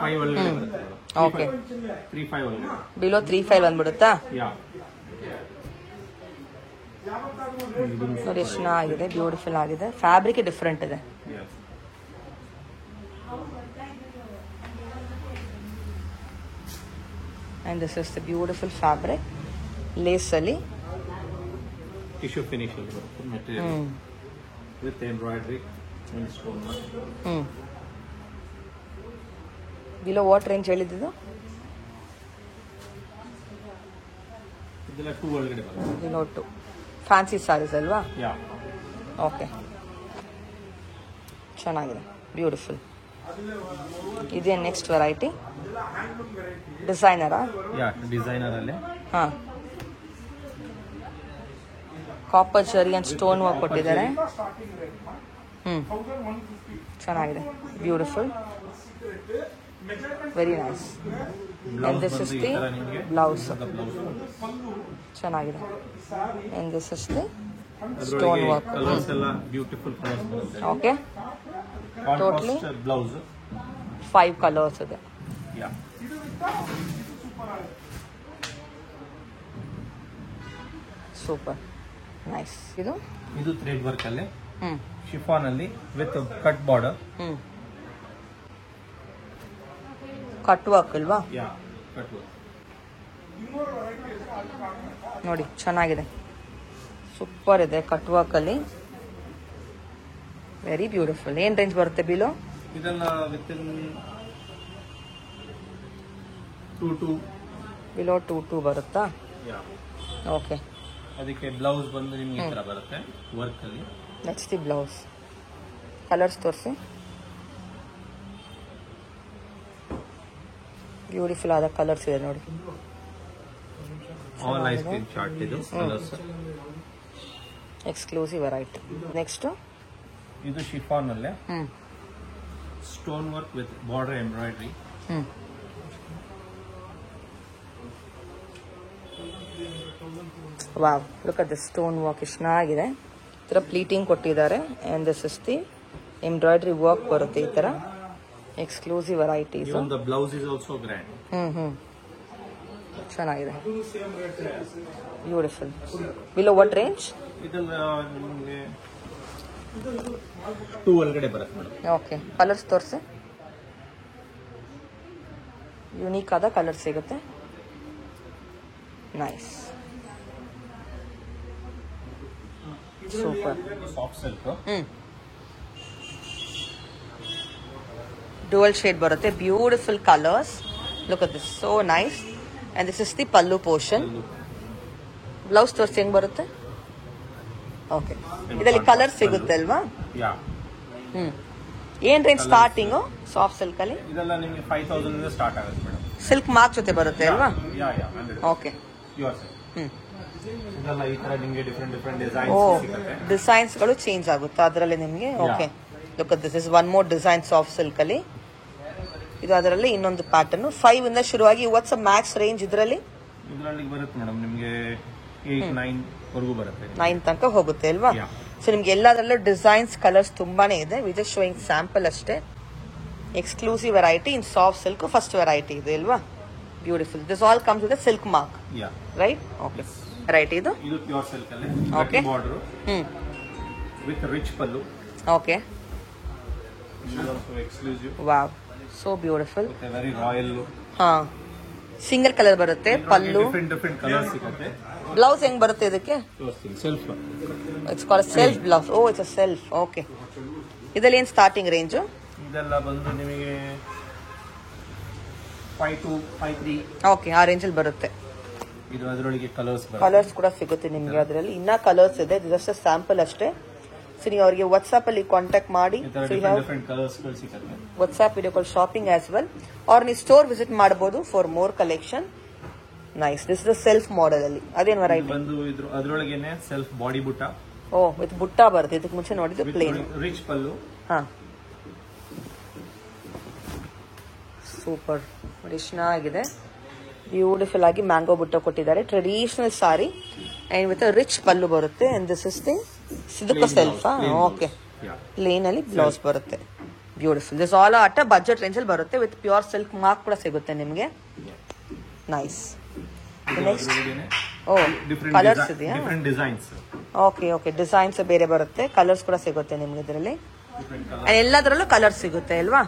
5 ಒಳಗಡೆ ಬರುತ್ತೆ. ಓಕೆ, 3,500 ಒಳಗಡೆ. ಬಿಲೋ 3,500 ಬಂದ್ಬಿಡುತ್ತಾ? ಯಾ, ನೋಡಿ ಎಷ್ಟು ಚೆನ್ನಾಗಿದೆ, ಬ್ಯೂಟಿಫುಲ್ ಆಗಿದೆ. ಫ್ಯಾಬ್ರಿಕ್ ಡಿಫ್ರೆಂಟ್ ಇದೆ. And this is the beautiful fabric, lace ಅಲ್ಲಿ tissue finish material with embroidery and stone. Below what range ಹೇಳಿದ್ದು? ಇದೆಲ್ಲ 2 ಒಳಗಡೆ ಬರುತ್ತೆ. ಬಿಲೋ 2. ಫ್ಯಾನ್ಸಿ ಸ್ಯಾರೀಸ್ ಅಲ್ವಾ? ಯಾ, ಓಕೆ, ಚೆನ್ನಾಗಿದೆ, ಬ್ಯೂಟಿಫುಲ್. ಇದೇ ನೆಕ್ಸ್ಟ್ ವೆರೈಟಿ ಡಿಸೈನರಾ? ಯಾ, ಡಿಸೈನರ್ ಅಲ್ಲೇ. ಹಾಂ, copper zari and stone work ಕೊಟ್ಟಿದ್ದಾರೆ. ಚೆನ್ನಾಗಿದೆ, beautiful, very nice. And this is the blouse. ಚೆನ್ನಾಗಿದೆ. And this is the stone work. Colours ಎಲ್ಲ ಬ್ಯೂಟಿಫುಲ್ ಕಲರ್ಸ್ ಬರುತ್ತೆ. ಓಕೆ, ಟೋಟಲಿ ಬ್ಲೌಸ್ 5 ಕಲರ್ಸ್ ಇದೆ. Yeah, super nice. ಇದು ಥ್ರೆಡ್ ವರ್ಕ್ ಅಲ್ಲಿ ಶಿಫಾನ್ ಅಲ್ಲಿ with cut border. Cut work ಅಲ್ವಾ? Yeah, cut work. ನೋಡಿ ಚೆನ್ನಾಗಿದೆ, ಸೂಪರ್ ಇದೆ. ಕಟ್ ವರ್ಕ್ ಅಲ್ಲಿ ವೆರಿ ಬ್ಯೂಟಿಫುಲ್. ಏನ್ ರೇಂಜ್ ಬರುತ್ತೆ ಬಿಲೋ? ಇದೆಲ್ಲ ವಿತ್ ಇನ್ 2 ಬಿಲೋ 2 ಬರುತ್ತಾ? ಯಾ, ಓಕೆ. ಅದಕ್ಕೆ ಬ್ಲೌಸ್ ಬಂದು ನಿಮ್ಗೆ ಈ ತರ ಬರುತ್ತೆ ವರ್ಕ್ ಅಲ್ಲಿ. Next the blouse. ಕಲರ್ಸ್ ತೋರಿಸಿ. ಬ್ಯೂಟಿಫುಲ್ ಆದ ಕಲರ್ಸ್ ಇದೆ ನೋಡಿ. ಆಲ್ ಐಸ್ ಕ್ರೀಮ್ ಚಾರ್ಟ್ ಇದು ಕಲರ್ಸ್. Exclusive variety. ನೆಕ್ಸ್ಟ್ ಇದು ಶಿಫಾನ್ ಅಲ್ಲೇ stone work with border embroidery. Wow, look at the stone work ಎಷ್ಟು ಚೆನ್ನಾಗಿದೆ. ಈ ಥರ ಪ್ಲೀಟಿಂಗ್ ಕೊಟ್ಟಿದ್ದಾರೆ. And this is the embroidery work ಬರುತ್ತೆ ಈ ಥರ. Exclusive varieties. Even the blouse is also grand. ಚೆನ್ನಾಗಿದೆ, ಬ್ಯೂಟಿಫುಲ್. Below what range? ಇದೆಲ್ಲ ನಿಮಗೆ 2 ಒಳಗಡೆ ಬರುತ್ತೆ ಮೇಡಮ್. ಓಕೆ, ಕಲರ್ಸ್ ತೋರಿಸಿ. ಯುನೀಕ್ ಆದ ಕಲರ್ ಸಿಗುತ್ತೆ. Nice, super. Soft silk. Dual shade ಬರುತ್ತೆ. Beautiful colours. Look at this, so nice. And this is the pallu portion. Blouse ತೋರಿಸಿ ಹೆಂಗ್ ಬರುತ್ತೆ? ಓಕೆ, ಇದರಲ್ಲಿ ಕಲರ್ ಸಿಗುತ್ತೆ ಅಲ್ವಾ? ಯಾ. ಏನ್ ರೇಂಜ್ ಸ್ಟಾರ್ಟಿಂಗು ಸಾಫ್ಟ್ ಸಿಲ್ಕ್ ಅಲ್ಲಿ? ಇದೆಲ್ಲ ನಿಮಗೆ 5,000 ಇಂದ ಸ್ಟಾರ್ಟ್ ಆಗುತ್ತೆ ಮೇಡಮ್. ಸಿಲ್ಕ್ ಮಾರ್ಕ್ ಜೊತೆ ಬರುತ್ತೆ ಅಲ್ವಾ? ಯಾ ಯಾ 100. ಓಕೆ. Your sir. ಇದೆಲ್ಲ ಈ ತರ ನಿಮಗೆ ಡಿಫರೆಂಟ್ ಡಿಸೈನ್ಸ್ ಸಿಗುತ್ತೆ. ಡಿಸೈನ್ಸ್ ಗಳು ಚೇಂಜ್ ಆಗುತ್ತೆ ಅದರಲ್ಲಿ ನಿಮಗೆ. Okay, look at this is one more design soft silk ಅಲ್ಲಿ. ಇದು ಅದರಲ್ಲಿ ಇನ್ನೊಂದು ಪ್ಯಾಟರ್ನ್. 5 ಇಂದ ಶುರುವಾಗಿ ವಾಟ್ಸ್ ಮ್ಯಾಕ್ಸ್ ರೇಂಜ್ ಇದರಲ್ಲಿ ಬರುತ್ತೆ ಮೇಡಮ್. ನಿಮಗೆ 8, 9 ವರೆಗೂ ಬರುತ್ತೆ. 9 ತನಕ ಹೋಗುತ್ತೆ ಅಲ್ವಾ? ಸೊ ನಿಮ್ಗೆ ಎಲ್ಲದರಲ್ಲೂ ಡಿಸೈನ್ಸ್ ಕಲರ್ಸ್ ತುಂಬಾನೇ ಇದೆ. ವಿ ಜಸ್ಟ್ ಶೋಯಿಂಗ್ ಸ್ಯಾಂಪಲ್ ಅಷ್ಟೇ. Exclusive variety in soft silk. First variety ಇದೆ ಅಲ್ವಾ? Beautiful. This all comes with silk mark, right? Okay, right. ಇದು ಪ್ಯೂರ್ ಸಿಲ್ಕ್ ಅಲ್ಲಿ okay border with rich pallu. Okay, exclusive. Wow, so beautiful. Very royal. ಹಾ, single colour ಬರುತ್ತೆ. Pallu different colour ಸಿಗುತ್ತೆ. Blouse ಹೆಂಗ್ ಬರುತ್ತೆ ಇದಕ್ಕೆ? Self. It's called self blouse. Oh, it's a self. Okay. ಇದರಲ್ಲಿ ಏನು ಸ್ಟಾರ್ಟಿಂಗ್ ರೇಂಜು? ಇದೆಲ್ಲ ಬಂದು ನಿಮಗೆ 5 to 5.3. ಓಕೆ, ಆ ರೇಂಜಲ್ಲಿ ಬರುತ್ತೆ. ಇದು ಅದರೊಳಗೆ ಕಲರ್ಸ್ ಕಲರ್ಸ್ ಕೂಡ ಸಿಗುತ್ತೆ ನಿಮ್ಗೆ ಅದರಲ್ಲಿ. ಇನ್ನ ಕಲರ್ಸ್ ಇದೆ, ಜಸ್ಟ್ ಸ್ಯಾಂಪಲ್ ಅಷ್ಟೇ. ಸೊ ನೀವು ಅವರಿಗೆ ವಾಟ್ಸ್ಆಪ್ ಅಲ್ಲಿ ಕಾಂಟ್ಯಾಕ್ಟ್ ಮಾಡಿ, WhatsApp video call shopping as well, or ನೀವು ಸ್ಟೋರ್ ವಿಸಿಟ್ ಮಾಡಬಹುದು for more collection. Nice. This is self model ಅಲ್ಲಿ ಅದೇನ್ ವೆರೈಟಿ ಬಂದು ಅದರೊಳಗೇನೆ ಸೆಲ್ಫ್ ಬಾಡಿ ಬುಟ್ಟ. ಓ ವಿತ್ ಬುಟ್ಟ ಬರುತ್ತೆ. ಇದಕ್ಕೆ ಮುಂಚೆ ನೋಡಿದ್ದು ಪ್ಲೇನ್. ರಿಚ್ ಪಲ್ಲು. ಹಾ ಸೂಪರ್ ನೋಡಿ, ಚೆನ್ನಾಗಿದೆ. ಬ್ಯೂಟಿಫುಲ್ ಆಗಿ ಮ್ಯಾಂಗೋ ಬುಟ್ಟ ಕೊಟ್ಟಿದ್ದಾರೆ. Traditional sari and with rich pallu ಬರುತ್ತೆ. ಅಂಡ್ ದಿಸ್ ಇಸ್ ದಿ ಇದಕ್ಕೆ ಸೆಲ್ಫ್. ಓಕೆ, ಪ್ಲೇನ್ ಅಲ್ಲಿ ಬ್ಲೌಸ್ ಬರುತ್ತೆ. Beautiful. This all at budget range ಅಲ್ಲಿ ಬರುತ್ತೆ. ವಿತ್ ಪ್ಯೂರ್ ಸಿಲ್ಕ್ ಮಾರ್ಕ್ ಕೂಡ ಸಿಗುತ್ತೆ ನಿಮ್ಗೆ. ನೈಸ್. ನೆಕ್ಸ್ಟ್ ಓ ಕಲರ್ಸ್ ಇದೆಯಾ? ಓಕೆ ಓಕೆ, ಡಿಸೈನ್ಸ್ ಬೇರೆ ಬರುತ್ತೆ, ಕಲರ್ಸ್ ಕೂಡ ಸಿಗುತ್ತೆ ನಿಮ್ಗೆ ಇದರಲ್ಲಿ. ಎಲ್ಲದರಲ್ಲೂ ಕಲರ್ ಸಿಗುತ್ತೆ ಅಲ್ವಾ?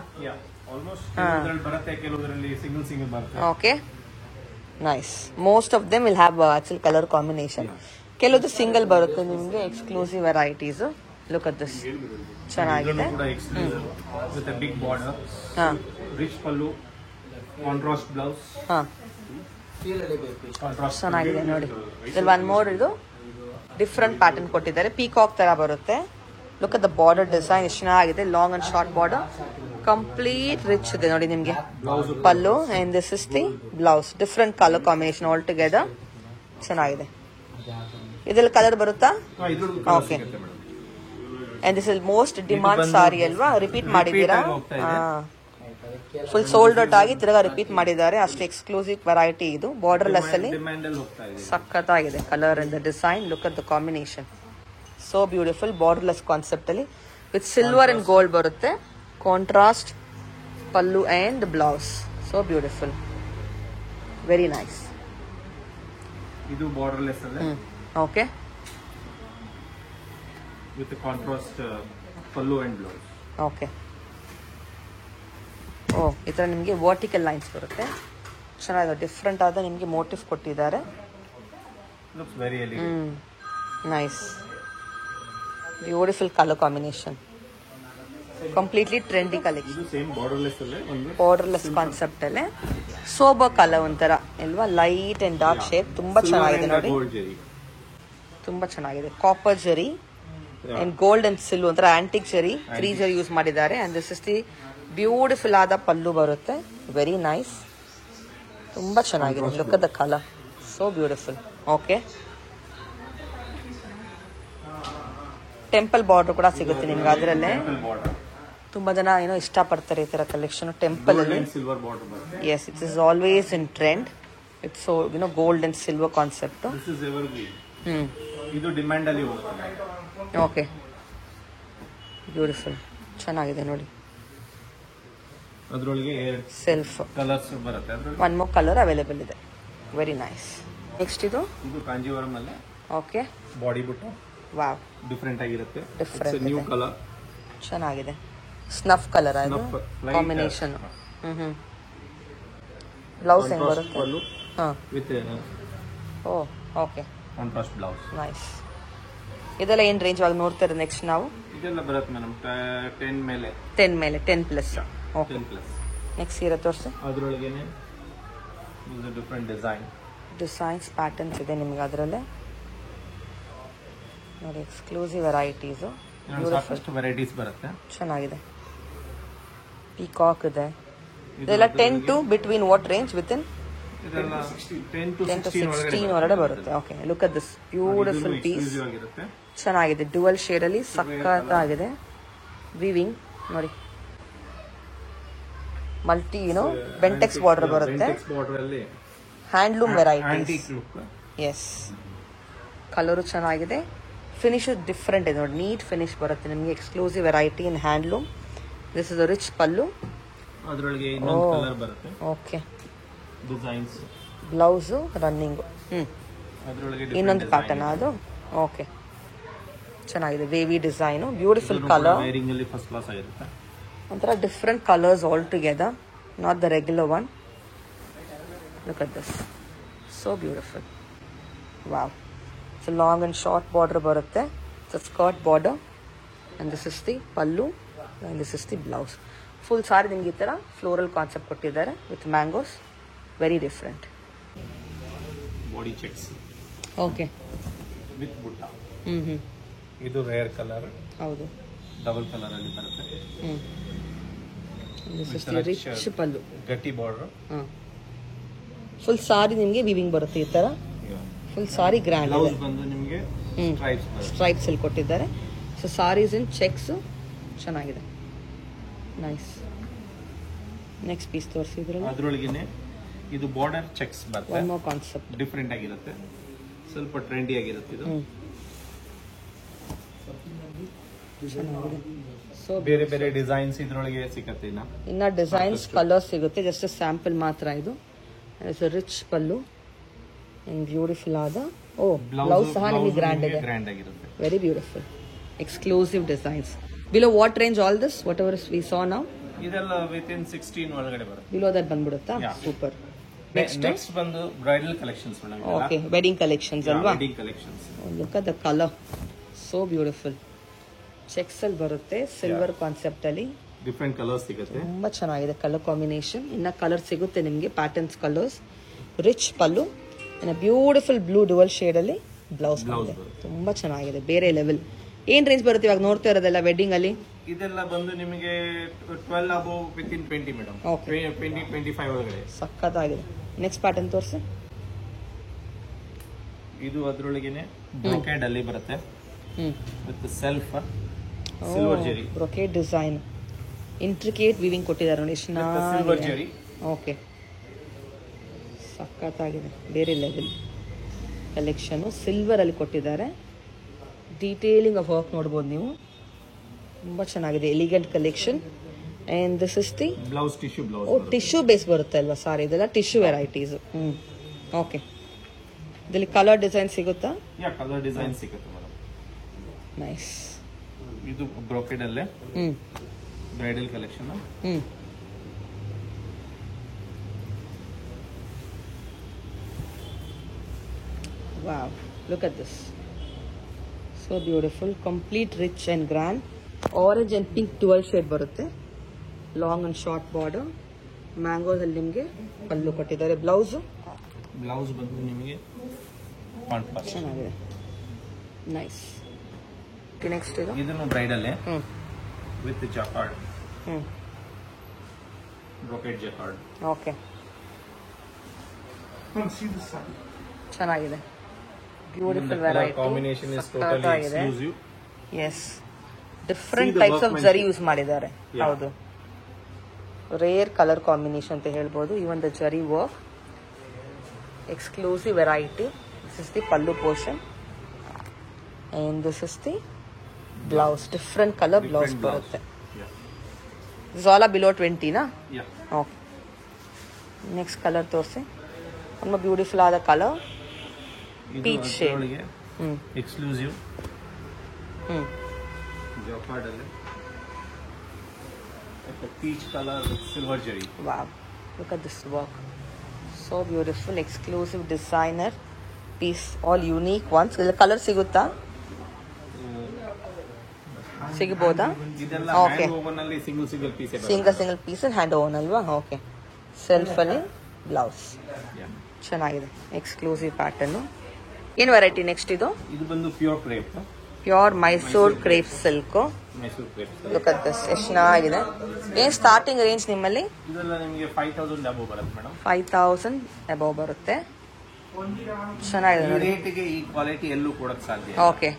Okay nice. Most of them will have actually colour combination. ಕೆಲವೊಂದು ಸಿಂಗಲ್ ಬರುತ್ತೆ ನಿಮ್ಗೆ, exclusive varieties. Look at this, ಚೆನ್ನಾಗಿದೆ. ಹಾ ರಿಚ್ ಪಲ್ಲು, ಕಾಂಟ್ರಾಸ್ಟ್ ಬ್ಲೌಸ್. ಹಾ ಚೆನ್ನಾಗಿದೆ ನೋಡಿ. ಇದ್ರಲ್ಲಿ ಒನ್ ಮೋರ್ ಇದು ಡಿಫ್ರೆಂಟ್ ಪ್ಯಾಟರ್ನ್ ಕೊಟ್ಟಿದ್ದಾರೆ. ಪೀಕಾಕ್ ತರ ಬರುತ್ತೆ. Look at the border design, ಎಷ್ಟು ಚೆನ್ನಾಗಿದೆ. Long and short border, complete rich ಇದೆ ನೋಡಿ ನಿಮ್ಗೆ pallu. And this is the blouse. Different colour combination all together. ಚೆನ್ನಾಗಿದೆ. ಇದ್ರಲ್ಲಿ ಕಲರ್ ಬರುತ್ತಾ? Okay. And this is most demand sari ಅಲ್ವಾ? ರಿಪೀಟ್ ಮಾಡಿದ್ದೀರಾ? ಫುಲ್ ಸೋಲ್ಡ್ ಔಟ್ ಆಗಿ ತಿರ್ಗಾ ರಿಪೀಟ್ ಮಾಡಿದ್ದಾರೆ. ಅಷ್ಟು ಎಕ್ಸ್ಕ್ಲೂಸಿವ್ ವೆರೈಟಿ ಇದು. ಬಾರ್ಡರ್ ಲೆಸ್ ಅಲ್ಲಿ ಸಖತ್ತಾಗಿದೆ colour and the design. Look at the combination, so beautiful. Borderless concept ಅಲ್ಲಿ ವಿತ್ ಸಿಲ್ವರ್ ಅಂಡ್ ಗೋಲ್ಡ್ ಬರುತ್ತೆ. Contrast pallu and blouse, so beautiful, very nice. ಇದು ಬಾರ್ಡರ್ ಲೆಸ್ ಅಲ್ಲ? Okay, with contrast pallu and blouse. Okay. Oh ಈ ಥರ ನಿಮಗೆ vertical lines ಬರುತ್ತೆ. ಚೆನ್ನಾಗಿದೆ. Different ಆದ ನಿಮಗೆ ಮೋಟಿವ್ ಕೊಟ್ಟಿದ್ದಾರೆ. Nice, beautiful colour combination. Completely trendy collection. Borderless concept ಅಲ್ಲೇ ಸೋಬರ್ ಕಲರ್ ಒಂಥರ ಅಲ್ವಾ? Light and dark shade. ತುಂಬಾ ಚೆನ್ನಾಗಿದೆ ನೋಡಿ, ತುಂಬಾ ಚೆನ್ನಾಗಿದೆ. Copper zari and gold and silver, ಒಂಥರ ಆಂಟಿಕ್ ಜರಿ, 3 ಜರಿ ಯೂಸ್ ಮಾಡಿದ್ದಾರೆ. And this is the beautiful ಆದ ಪಲ್ಲು ಬರುತ್ತೆ. ವೆರಿ ನೈಸ್, ತುಂಬಾ ಚೆನ್ನಾಗಿದೆ. Look at the colour, so beautiful. Okay, temple border ಕೂಡ ಸಿಗುತ್ತೆ ನಿಮ್ಗೆ ಅದರಲ್ಲೇ. ತುಂಬಾ ಜನ ಏನೋ ಇಷ್ಟಪಡ್ತಾರೆ ಈ ತರ ಕಲೆಕ್ಷನ್ ಟೆಂಪಲ್ ಅಲ್ಲಿ. Yes, it is always in trend. It's so gold and silver concept. ಇದು ಡಿಮ್ಯಾಂಡ್ ಅಲ್ಲಿ. ಓಕೆ, ಬ್ಯೂಟಿಫುಲ್, ಚೆನ್ನಾಗಿದೆ ನೋಡಿ. ಅದರೊಳಗೆ ಸೆಲ್ಫ್ ಕಲರ್ಸ್ ಬರುತ್ತೆ. ಒನ್ ಮೋರ್ ಕಲರ್ ಅವೈಲೇಬಲ್ ಇದೆ. Very nice. ನೆಕ್ಸ್ಟ್ ಇದು ಕಾಂಜೀವರಂ ಅಲ್ಲ. Okay, body butta. Wow, different ಆಗಿರುತ್ತೆ. ಡಿಫರೆಂಟ್ ನ್ಯೂ ಕಲರ್, ಚೆನ್ನಾಗಿದೆ. ಸ್ನಫ್ ಕಲರ್ ಅದು ಕಾಂಬಿನೇಷನ್. ಬ್ಲೌಸ್ ಹೆಂಗ್ ಬರುತ್ತೆ? ಹಾ, with oh okay, contrast blouse. Nice. ಇದೆಲ್ಲ ಏನ್ ರೇಂಜ್ ಆಗಿ ನೋಡ್ತಾರೆ ನೆಕ್ಸ್ಟ್ ನಾವು? ಇದೆಲ್ಲ ಬರುತ್ತೆ ಮೇಡಮ್ 10 ಮೇಲೆ. 10 ಮೇಲೆ, 10 ಪ್ಲಸ್. Okay, 10 plus. ನೆಕ್ಸ್ಟ್ ಸೀರೆ ತೋರಿಸಿ. ಅದರೊಳಗೇನೆ ಡಿಫರೆಂಟ್ ಡಿಸೈನ್ಸ್ ಪ್ಯಾಟರ್ನ್ಸ್ ಇದೆ ನಿಮ್ಗೆ ಅದರಲ್ಲೇ ನೋಡಿ. ಎಕ್ಸ್ಕ್ಲೂಸಿವ್ ವೆರೈಟೀಸು, ಸಾಕಷ್ಟು ವೆರೈಟೀಸ್ ಬರುತ್ತೆ. ಚೆನ್ನಾಗಿದೆ. ಪೀಕಾಕ್ ಇದೆ. ಇದೆಲ್ಲ 10 to between what range? Within 10 to 16 ಒಳಗಡೆ ಬರುತ್ತೆ. Okay, look at this beautiful piece. ಚೆನ್ನಾಗಿದೆ. ಡ್ಯುವಲ್ ಶೇಡ್ ಅಲ್ಲಿ ಸಖತ್ತಾಗಿದೆ. ವಿವಿಂಗ್ ನೋಡಿ, ಮಲ್ಟಿ ಬೆಂಟೆಕ್ಸ್ ಬಾರ್ಡರ್ ಬರುತ್ತೆ. Handloom variety. ಎಸ್, ಕಲರು ಚೆನ್ನಾಗಿದೆ. ಫಿನಿಶ್ ಡಿಫ್ರೆಂಟ್ ಇದೆ ನೋಡಿ, ನೀಟ್ ಫಿನಿಶ್ ಬರುತ್ತೆ ನಿಮಗೆ. Exclusive variety in handloom. This is rich pallu. ಅದರೊಳಗೆ ಇನ್ನೊಂದು ಕಲರ್ ಬರುತ್ತೆ. Okay, designs. Blouse running. ಅದರೊಳಗೆ ಇನ್ನೊಂದು ಪ್ಯಾಟರ್ನ್ ಅದು. ಓಕೆ, ಚೆನ್ನಾಗಿದೆ. Wavy design, beautiful colour. Varying ಅಲ್ಲಿ ಫಸ್ಟ್ ಕ್ಲಾಸ್ ಆಗಿರುತ್ತೆ. ಒಂಥರ different colours all together, not the regular one. Look at this, so beautiful. Wow. So long and short border ಬರುತ್ತೆ. So skirt border. And this is the pallu and this is the blouse. Full sari ನಿಮ್ಗೆ ಈ ಥರ floral concept ಕೊಟ್ಟಿದ್ದಾರೆ with mangoes. Very different. Body checks okay. With butta. ಹ್ಞೂ. ಇದು rare colour, ಹೌದು. Double colour ಅಲ್ಲಿ ಬರುತ್ತೆ. ರಿಚ್ ಪಲ್ಲು, ಗಟ್ಟಿ ಬಾರ್ಡರ್. ಹಾಂ, ಫುಲ್ ಸಾರಿ ನಿಮಗೆ ವಿವಿಂಗ್ ಬರುತ್ತೆ ಈ ಥರ. ಫುಲ್ ಸಾರಿ ಗ್ರ್ಯಾಂಡ್. ಬ್ಲೌಸ್ ಬಂದು ನಿಮಗೆ ಸ್ಟ್ರೈಪ್ಸ್ ಅಲ್ಲಿ ಕೊಟ್ಟಿದ್ದಾರೆ. ಸೊ ಸಾರೀಸ್ ಇನ್ ಚೆಕ್ಸ್ ಚೆನ್ನಾಗಿದೆ. ನೈಸ್. ನೆಕ್ಸ್ಟ್ ಪೀಸ್ ತೋರಿಸಿದ್ರಲ್ಲ, ಅದ್ರೊಳಗೇನೆ ಇದು ಬಾರ್ಡರ್ ಚೆಕ್ಸ್ ಬರುತ್ತೆ. ಒನ್ ಮೋರ್ ಕಾನ್ಸೆಪ್ಟ್, ಡಿಫ್ರೆಂಟ್ ಆಗಿರುತ್ತೆ, ಸ್ವಲ್ಪ ಟ್ರೆಂಡಿ ಆಗಿರುತ್ತೆ ಇದು. ಚೆನ್ನಾಗಿದೆ. ಸೊ ಬೇರೆ ಬೇರೆ ಡಿಸೈನ್ಸ್ ಇದ್ರೊಳಗೆ ಸಿಗುತ್ತೆ. ಇನ್ನ ಡಿಸೈನ್ಸ್ ಕಲರ್ಸ್ ಸಿಗುತ್ತೆ, ಜಸ್ಟ್ ಸ್ಯಾಂಪಲ್ ಮಾತ್ರ ಇದು. ರಿಚ್ ಪಲ್ಲು ಅಂಡ್ ಬ್ಯೂಟಿಫುಲ್ ಆದ ಬ್ಲೌಸ್ ಸಹ ನಿಮಗೆ ಗ್ರ್ಯಾಂಡ್ ಇದೆ, ಗ್ರ್ಯಾಂಡ್ ಆಗಿರುತ್ತೆ. Very beautiful exclusive designs. Below what range all this, whatever we saw now? ಇದೆಲ್ಲ ವಿತಿನ್ 16 ಒಳಗಡೆ ಬರುತ್ತೆ. ಬಿಲೋ ದಟ್ ಬಂದ್ಬಿಡುತ್ತಾ? ಸೂಪರ್. ನೆಕ್ಸ್ಟ್ ಬಂದು bridal collections. Okay, wedding collections ಅಲ್ವಾ? Wedding collections. Look at the colour, so beautiful. Checks ಅಲ್ಲಿ ಬರುತ್ತೆ, silver concept ಅಲ್ಲಿ. Different colours ಸಿಗುತ್ತೆ, ತುಂಬಾ ಚೆನ್ನಾಗಿದೆ ಕಲರ್ ಕಾಂಬಿನೇಷನ್. ಇನ್ನ ಕಲರ್ ಸಿಗುತ್ತೆ ನಿಮಗೆ, ಪ್ಯಾಟರ್ನ್ಸ್ ಕಲರ್ಸ್. ರಿಚ್ ಪಲ್ಲು, ಬ್ಯೂಟಿಫುಲ್ ಬ್ಲೂ ಡುವಲ್ ಶೇಡ್ ಅಲ್ಲಿ ಬ್ಲೌಸ್. ತುಂಬಾ ಚೆನ್ನಾಗಿದೆ, ಬೇರೆ ಲೆವೆಲ್. ಏನ್ ರೇಂಜ್ ಬರುತ್ತೆ ಇವಾಗ ನೋಡ್ತಾ ಇರೋದೆಲ್ಲ ವೆಡ್ಡಿಂಗ್ ಅಲ್ಲಿ? ಇದೆಲ್ಲ ಬಂದು ನಿಮಗೆ 12 ಅಬೌವ್ ವಿತಿನ್ 20 ಮೇಡಮ್. 20-25 ಒಳಗಡೆ ಸಕ್ಕತ್ತಾಗಿದೆ. ನೆಕ್ಸ್ಟ್ ಪ್ಯಾಟರ್ನ್ ತೋರಿಸಿ. ಇದು ಅದ್ರೊಳಗೇನೆ ಬ್ರೊಕೇಡ್ ಅಲ್ಲಿ ಬರುತ್ತೆ with self silver Jerry. Brocade design, intricate viewing ಕೊಟ್ಟಿದ್ದಾರೆ ನೋಡಿ, ಸಿಲ್ವರ್ ಜೆರಿ. ಓಕೆ, ಸಕ್ಕತ್ತಾಗಿದೆ, ಬೇರೆ ಲೆವೆಲ್ ಕಲೆಕ್ಷನ್. ಸಿಲ್ವರ್ ಅಲ್ಲಿ ಕೊಟ್ಟಿದ್ದಾರೆ, ಡೀಟೇಲಿಂಗ್ ಆಫ್ ವರ್ಕ್ ನೋಡ್ಬೋದು ನೀವು. ತುಂಬಾ ಚೆನ್ನಾಗಿದೆ, elegant collection. And this is the blouse. Tissue blouse. Tissue base ಬರುತ್ತೆ ಅಲ್ವಾ ಸಾರಿ? ಇದೆಲ್ಲ ಟಿಶ್ಯೂ ವೆರೈಟೀಸ್. ಓಕೆ, ಇದರಲ್ಲಿ ಕಲರ್ ಡಿಸೈನ್ ಸಿಗುತ್ತಾ? ಕಲರ್ ಡಿಸೈನ್ ಸಿಗುತ್ತೆ ಮೇಡಮ್. ನೈಸ್. ಇದು ಬ್ರೊಕೆಡ್ ಅಲ್ಲೇ bridal collection. Wow, look at this, so beautiful. Complete rich and grand. Orange and pink dual shade ಬರುತ್ತೆ. Long and short border. ಮ್ಯಾಂಗೋದಲ್ಲಿ ನಿಮಗೆ ಪಲ್ಲು ಕೊಟ್ಟಿದ್ದಾರೆ. Blouse ಬಂದು ನಿಮಗೆ ಚೆನ್ನಾಗಿದೆ, ನೈಸ್. ನೆಕ್ಸ್ಟ್ ಇದನ್ನು bridal with jacquard, brocade jacquard. Okay, ಚೆನ್ನಾಗಿದೆ, beautiful variety. Combination is totally exclusive. Yes, different types of zari use ಮಾಡಿದ್ದಾರೆ. ಹೌದು, ರೇರ್ ಕಲರ್ ಕಾಂಬಿನೇಷನ್ ಅಂತ ಹೇಳ್ಬೋದು. Even the zari work, exclusive variety. This is the pallu portion and this is the blouse. Different colour blouse ಬರುತ್ತೆ. This all below 20 ನಾ? Okay, next colour ತೋರಿಸಿ. ತುಂಬ beautiful ಆದ colour, peach shade. Exclusive jacquard ಅಲ್ಲಿ peach colour silver zari. Wow, look at this work, so beautiful. Exclusive designer piece, all unique ones. Colour ಸಿಗುತ್ತಾ? ಸಿಗಬಹುದಾ? Okay, single piece hand woven ಅಲ್ವಾ? Okay, self ಅಲ್ಲಿ blouse. ಚೆನ್ನಾಗಿದೆ, exclusive pattern. ಏನು variety next? ಇದು ಬಂದು pure crepe, pure Mysore crepe silk. Look at this, ಎಷ್ಟು ಚೆನ್ನಾಗಿದೆ. ಏನ್ ಸ್ಟಾರ್ಟಿಂಗ್ ರೇಂಜ್ ನಿಮ್ಮಲ್ಲಿ? ಇದೆಲ್ಲ ನಿಮಗೆ 5000 ಅಬೌವ್ ಬರುತ್ತೆ ಮೇಡಮ್. 5000 ಅಬೌವ್ ಬರುತ್ತೆ. ಚೆನ್ನಾಗಿದೆ ನೋಡಿ. ರೇಟಿಗೆ ಈ ಕ್ವಾಲಿಟಿ ಎಲ್ಲೂ ಕೊಡಕ್ಕೆ ಸಾಧ್ಯ. ಓಕೆ,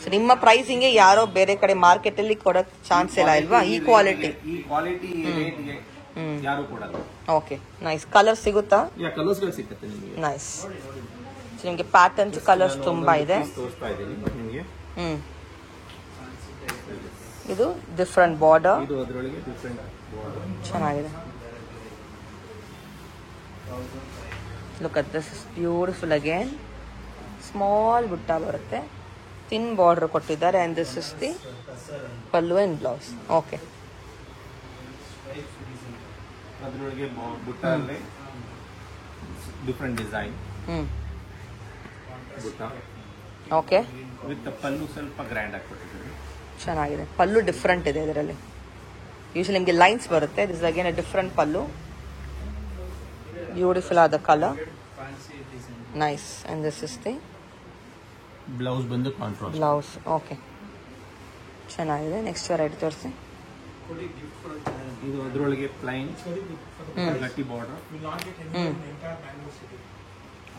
ಸೊ ನಿಮ್ಮ ಪ್ರೈಸಿಂಗ್ ಯಾರೋ ಬೇರೆ ಕಡೆ ಮಾರ್ಕೆಟ್ ಅಲ್ಲಿ ಕೊಡಕ್ ಚಾನ್ಸ್ ಇಲ್ಲ ಇಲ್ವಾ? ಈ ಕ್ವಾಲಿಟಿ ರೇಟ್ಗೆ ಯಾರು ಕೊಡಲ್ಲ. Okay, nice. ಕಲರ್ ಸಿಗುತ್ತಾ? ಕಲರ್ಸ್ ಸಿಗುತ್ತೆ ನಿಮಗೆ. ನೈಸ್. ನಿಮಗೆ ಪ್ಯಾಟರ್ನ್ಸ್ ಕಲರ್ಸ್ ತುಂಬಾ ಇದೆ. ತೋರಿಸ್ತಾ ಇದ್ದೀನಿ ನಿಮಗೆ. ಇದು ಡಿಫ್ರೆಂಟ್ ಬಾರ್ಡರ್. ಇದು ಅದರೊಳಗೆ ಡಿಫರೆಂಟ್ ಬಾರ್ಡರ್. ಚೆನ್ನಾಗಿದೆ. Look at this, beautiful again. Small ಬುಟ್ಟ ಬರುತ್ತೆ, ಥಿನ್ ಬಾರ್ಡರ್ ಕೊಟ್ಟಿದ್ದಾರೆ. And this is the pallu and blouse. Okay, ಅದರೊಳಗೆ ಬುಟ್ಟ ಅಲ್ಲಿ ಡಿಫರೆಂಟ್ ಡಿಸೈನ್ ಬುಟ್ಟ. ಓಕೆ, ವಿತ್ ಪಲ್ಲು ಸ್ವಲ್ಪ ಗ್ರ್ಯಾಂಡ್ ಆಗಿ ಕೊಟ್ಟಿದ್ದಾರೆ. ಚೆನ್ನಾಗಿದೆ. ಪಲ್ಲು ಡಿಫ್ರೆಂಟ್ ಇದೆ ಇದರಲ್ಲಿ. ಯೂಶಲಿ ನಿಮಗೆ ಲೈನ್ಸ್ ಬರುತ್ತೆ. This again a different pallu. Beautiful ಆದ colour. Nice. And this is the blouse ಬಂದು ಕಾಂಟ್ರಾಸ್ಟ್. ಬ್ಲೌಸ್. ಓಕೆ, ಚೆನ್ನಾಗಿದೆ. ನೆಕ್ಸ್ಟ್ ವೆರೈಟಿ ತೋರಿಸಿ. ಇದು ಅದರೊಳಗೆ ಪ್ಲೈನ್ ಗಟ್ಟಿ ಬಾರ್ಡರ್.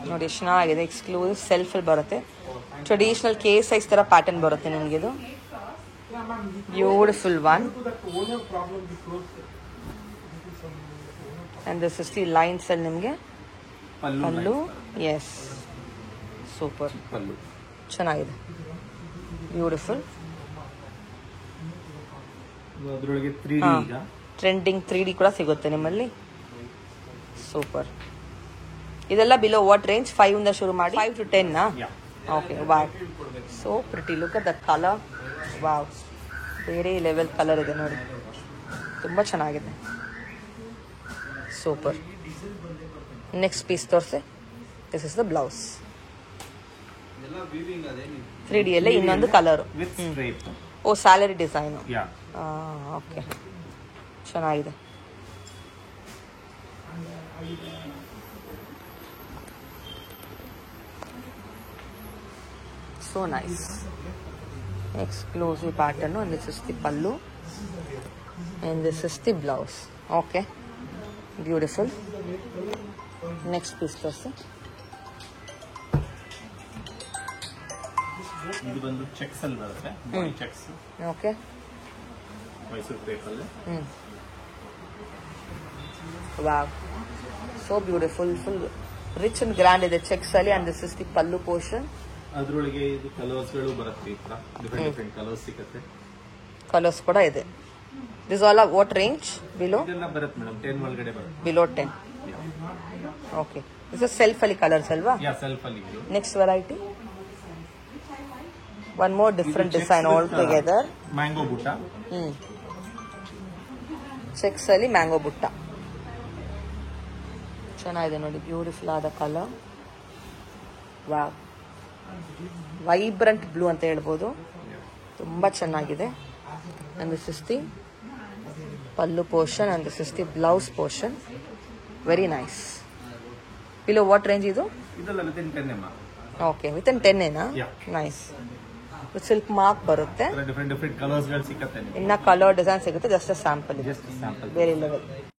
ನೋಡಿ ಎಷ್ಟು ಚೆನ್ನಾಗಿದೆ. ಎಕ್ಸ್ಕ್ಲೂಸಿವ್ ಸೆಲ್ಫಲ್ಲಿ ಬರುತ್ತೆ. ಟ್ರೆಡಿಷನಲ್ ಕೆ ಸೈಜ್ ಥರ ಪ್ಯಾಟರ್ನ್ ಬರುತ್ತೆ ನಿಮಗೆ. ಇದು beautiful one. And this is the lines ಅಲ್ಲಿ ನಿಮಗೆ ಪಲ್ಲು. ಎಸ್, ಸೂಪರ್, ಪಲ್ಲು ಚೆನ್ನಾಗಿದೆ, ಬ್ಯೂಟಿಫುಲ್. ಅದರೊಳಗೆ 3D ಈಗ ಟ್ರೆಂಡಿಂಗ್ 3D ಕೂಡ ಸಿಗುತ್ತೆ ನಿಮ್ಮಲ್ಲಿ. ಸೂಪರ್. ಇದೆಲ್ಲ ಬಿಲೋ ವಾಟ್ ರೇಂಜ್? 5 ಇಂದ ಶುರು ಮಾಡಿ 5 to 10 ನಾ? Okay, wow, so pretty. Look at that colour. Wow, ಬೇರೆ ಲೆವೆಲ್ ಕಲರ್ ಇದೆ ನೋಡಿ, ತುಂಬ ಚೆನ್ನಾಗಿದೆ. ಸೂಪರ್. ನೆಕ್ಸ್ಟ್ ಪೀಸ್ ತೋರಿಸಿ. This is the blouse. 3D ಅಲ್ಲೇ ಇನ್ನೊಂದು ಕಲರು. With stripe. ಓ, ಸ್ಯಾಲರಿ ಡಿಸೈನು. ಯಾ, ಓಕೆ, ಚೆನ್ನಾಗಿದೆ. So nice. Exclusive pattern. And this is the pallu and this is the blouse. Okay, beautiful. Next piece ತೋರಿಸಿ. ಇದು ಬಂದು cheques ಅಲ್ಲಿ ಬರುತ್ತೆ. ಬಾಯ್ ಚೆಕ್ಸ್. ಓಕೆ, ಮೈಸೂರು ಕ್ರೇಪ್ ಅಲ್ಲಿ. Wow, so beautiful. Full rich and grand ಇದೆ cheques ಅಲ್ಲಿ. And this is the pallu portion. ಅದರೊಳಗೆ ಇದು ಕಲರ್ಸ್ ಗಳು ಬರುತ್ತೆ. ಈ ತರ ಡಿಫರೆಂಟ್ ಕಲರ್ಸ್ ಸಿಗುತ್ತೆ. ಕಲರ್ಸ್ ಕೂಡ ಇದೆ. This all are what range? Below ಇದೆಲ್ಲ ಬರುತ್ತೆ ಮೇಡಮ್, 10 ಒಳಗಡೆ ಬರುತ್ತೆ. Below 10. Okay, this is self ಅಲ್ಲಿ ಕಲರ್ಸ್ ಅಲ್ವಾ? ಯಾ, ಸೆಲ್ಫ್ ಅಲ್ಲಿ. Next variety, one more different design all together. Mango ಬುಟ್ಟ. ಚೆಕ್ಸ್ ಅಲ್ಲಿ ಮ್ಯಾಂಗೋ ಬುಟ್ಟ. ಚೆನ್ನಾಗಿದೆ ನೋಡಿ, ಬ್ಯೂಟಿಫುಲ್ ಆದ ಕಲರ್. ವಾವ್, ವೈಬ್ರೆಂಟ್ ಬ್ಲೂ ಅಂತ ಹೇಳ್ಬೋದು. ತುಂಬ ಚೆನ್ನಾಗಿದೆ. and this is the pallu portion and this is the blouse portion. Very nice. Below what range idu? ಇದೆಲ್ಲ within 10 mm. Okay, within 10 na? Yeah. Nice. With silk mark barutte. different colors ಗಳು ಸಿಗುತ್ತೆ. Inna color design sigutte. Just a sample. Just a sample. Very level.